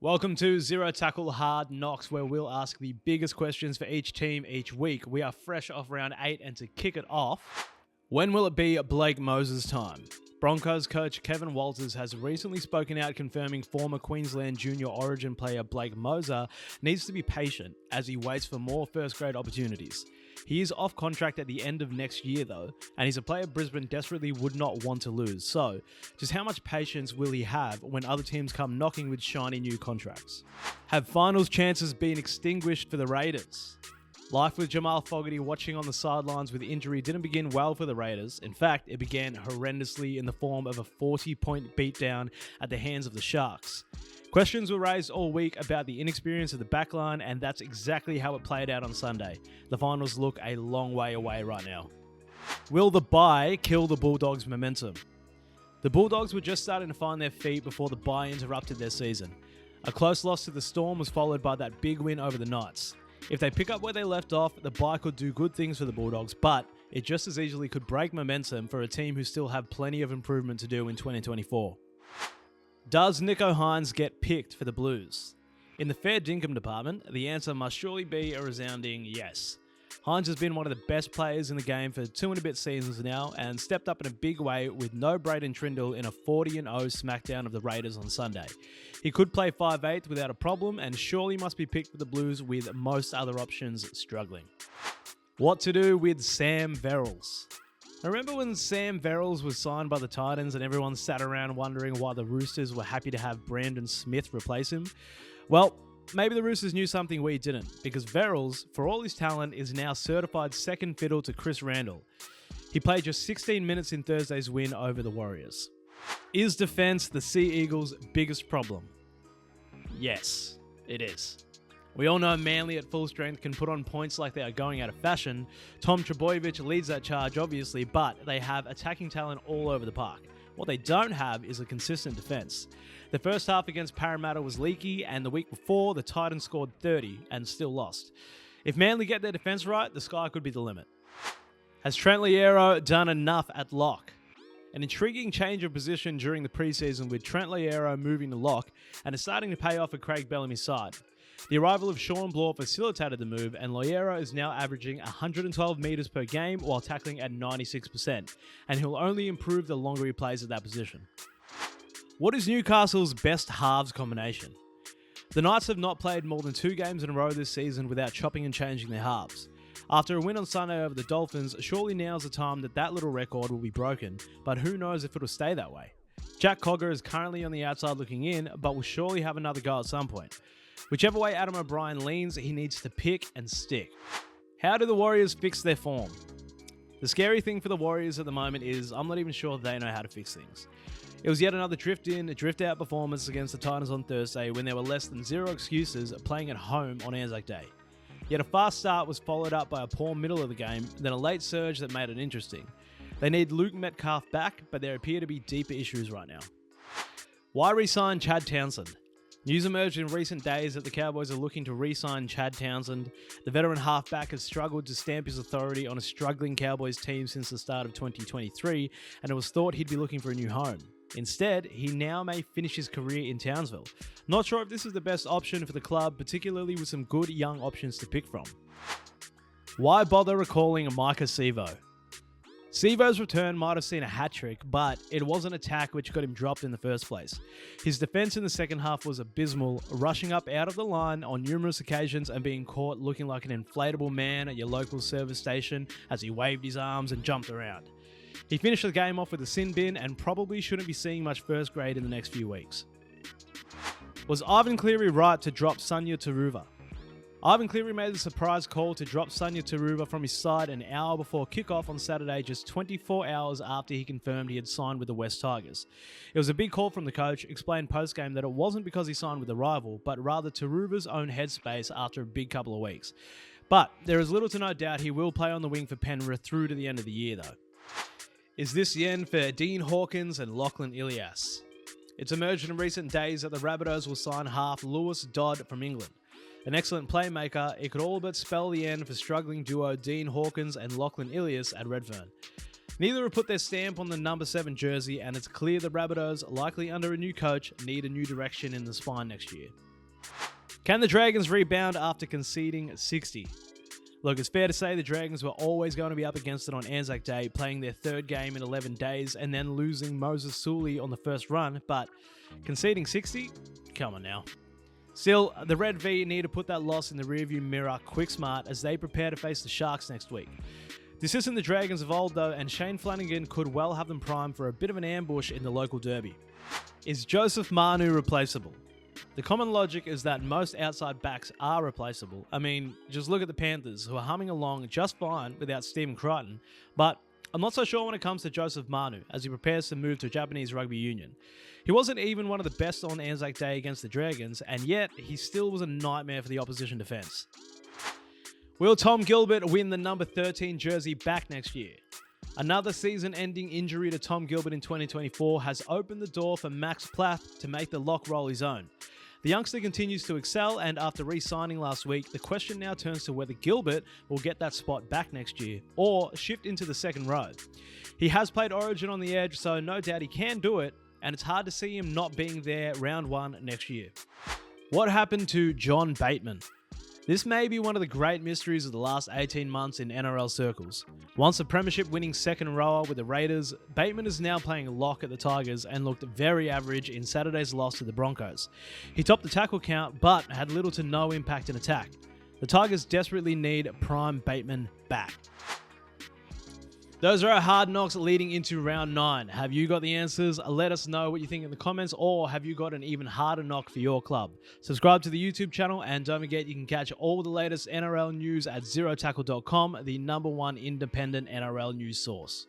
Welcome to Zero Tackle Hard Knocks, where we'll ask the biggest questions for each team each week. We are fresh off round 8, and to kick it off, when will it be Blake Moses time? Broncos coach Kevin Walters has recently spoken out confirming former Queensland junior origin player Blake Moser needs to be patient as he waits for more first grade opportunities. He is off contract at the end of next year though, and he's a player Brisbane desperately would not want to lose. So, just how much patience will he have when other teams come knocking with shiny new contracts? Have finals chances been extinguished for the Raiders? Life with Jamal Fogarty watching on the sidelines with injury didn't begin well for the Raiders. In fact, it began horrendously in the form of a 40-point beatdown at the hands of the Sharks. Questions were raised all week about the inexperience of the backline, and that's exactly how it played out on Sunday. The finals look a long way away right now. Will the bye kill the Bulldogs' momentum? The Bulldogs were just starting to find their feet before the bye interrupted their season. A close loss to the Storm was followed by that big win over the Knights. If they pick up where they left off, the bye could do good things for the Bulldogs, but it just as easily could break momentum for a team who still have plenty of improvement to do in 2024. Does Nicho Hynes get picked for the Blues? In the fair dinkum department, the answer must surely be a resounding yes. Hynes has been one of the best players in the game for 2 and a bit seasons now and stepped up in a big way with no Braden Trindle in a 40-0 smackdown of the Raiders on Sunday. He could play 5'8" without a problem and surely must be picked for the Blues with most other options struggling. What to do with Sam Verrills? Remember when Sam Verrills was signed by the Titans and everyone sat around wondering why the Roosters were happy to have Brandon Smith replace him? Well, maybe the Roosters knew something we didn't, because Verrills, for all his talent, is now certified second fiddle to Chris Randall. He played just 16 minutes in Thursday's win over the Warriors. Is defense the Sea Eagles' biggest problem? Yes, it is. We all know Manly at full strength can put on points like they are going out of fashion. Tom Trbojevic leads that charge, obviously, but they have attacking talent all over the park. What they don't have is a consistent defense. The first half against Parramatta was leaky, and the week before, the Titans scored 30 and still lost. If Manly get their defense right, the sky could be the limit. Has Trent Loiero done enough at lock? An intriguing change of position during the preseason with Trent Loiero moving to lock, and it's starting to pay off at Craig Bellamy's side. The arrival of Sean Bloor facilitated the move, and Loiero is now averaging 112 metres per game while tackling at 96%, and he'll only improve the longer he plays at that position. What is Newcastle's best halves combination? The Knights have not played more than 2 games in a row this season without chopping and changing their halves. After a win on Sunday over the Dolphins, surely now's the time that little record will be broken, but who knows if it'll stay that way. Jack Cogger is currently on the outside looking in, but will surely have another go at some point. Whichever way Adam O'Brien leans, he needs to pick and stick. How do the Warriors fix their form? The scary thing for the Warriors at the moment is I'm not even sure they know how to fix things. It was yet another drift-in, drift-out performance against the Titans on Thursday when there were less than 0 excuses playing at home on Anzac Day. Yet a fast start was followed up by a poor middle of the game, then a late surge that made it interesting. They need Luke Metcalf back, but there appear to be deeper issues right now. Why re-sign Chad Townsend? News emerged in recent days that the Cowboys are looking to re-sign Chad Townsend. The veteran halfback has struggled to stamp his authority on a struggling Cowboys team since the start of 2023, and it was thought he'd be looking for a new home. Instead, he now may finish his career in Townsville. Not sure if this is the best option for the club, particularly with some good young options to pick from. Why bother recalling Micah Sevo? Sevo's return might have seen a hat-trick, but it was an attack which got him dropped in the first place. His defense in the second half was abysmal, rushing up out of the line on numerous occasions and being caught looking like an inflatable man at your local service station as he waved his arms and jumped around. He finished the game off with a sin bin and probably shouldn't be seeing much first grade in the next few weeks. Was Ivan Cleary right to drop Sunya Turuva? Ivan Cleary made the surprise call to drop Sunya Turuva from his side an hour before kickoff on Saturday, just 24 hours after he confirmed he had signed with the West Tigers. It was a big call from the coach, explained post-game that it wasn't because he signed with a rival, but rather Turuva's own headspace after a big couple of weeks. But there is little to no doubt he will play on the wing for Penrith through to the end of the year though. Is this the end for Dean Hawkins and Lachlan Ilias? It's emerged in recent days that the Rabbitohs will sign half Lewis Dodd from England. An excellent playmaker, it could all but spell the end for struggling duo Dean Hawkins and Lachlan Ilias at Redfern. Neither have put their stamp on the number 7 jersey, and it's clear the Rabbitohs, likely under a new coach, need a new direction in the spine next year. Can the Dragons rebound after conceding 60? Look, it's fair to say the Dragons were always going to be up against it on Anzac Day, playing their third game in 11 days and then losing Moses Suli on the first run, but conceding 60? Come on now. Still, the Red V need to put that loss in the rearview mirror quick smart as they prepare to face the Sharks next week. This isn't the Dragons of old though, and Shane Flanagan could well have them primed for a bit of an ambush in the local derby. Is Joseph Manu replaceable? The common logic is that most outside backs are replaceable. I mean, just look at the Panthers, who are humming along just fine without Stephen Crichton, but I'm not so sure when it comes to Joseph Manu as he prepares to move to Japanese rugby union. He wasn't even one of the best on Anzac Day against the Dragons, and yet he still was a nightmare for the opposition defence. Will Tom Gilbert win the number 13 jersey back next year? Another season-ending injury to Tom Gilbert in 2024 has opened the door for Max Plath to make the lock roll his own. The youngster continues to excel, and after re-signing last week, the question now turns to whether Gilbert will get that spot back next year, or shift into the second row. He has played Origin on the edge, so no doubt he can do it, and it's hard to see him not being there round one next year. What happened to John Bateman? This may be one of the great mysteries of the last 18 months in NRL circles. Once a premiership-winning second rower with the Raiders, Bateman is now playing lock at the Tigers and looked very average in Saturday's loss to the Broncos. He topped the tackle count, but had little to no impact in attack. The Tigers desperately need prime Bateman back. Those are our hard knocks leading into round 9. Have you got the answers? Let us know what you think in the comments, or have you got an even harder knock for your club? Subscribe to the YouTube channel, and don't forget you can catch all the latest NRL news at zerotackle.com, the #1 independent NRL news source.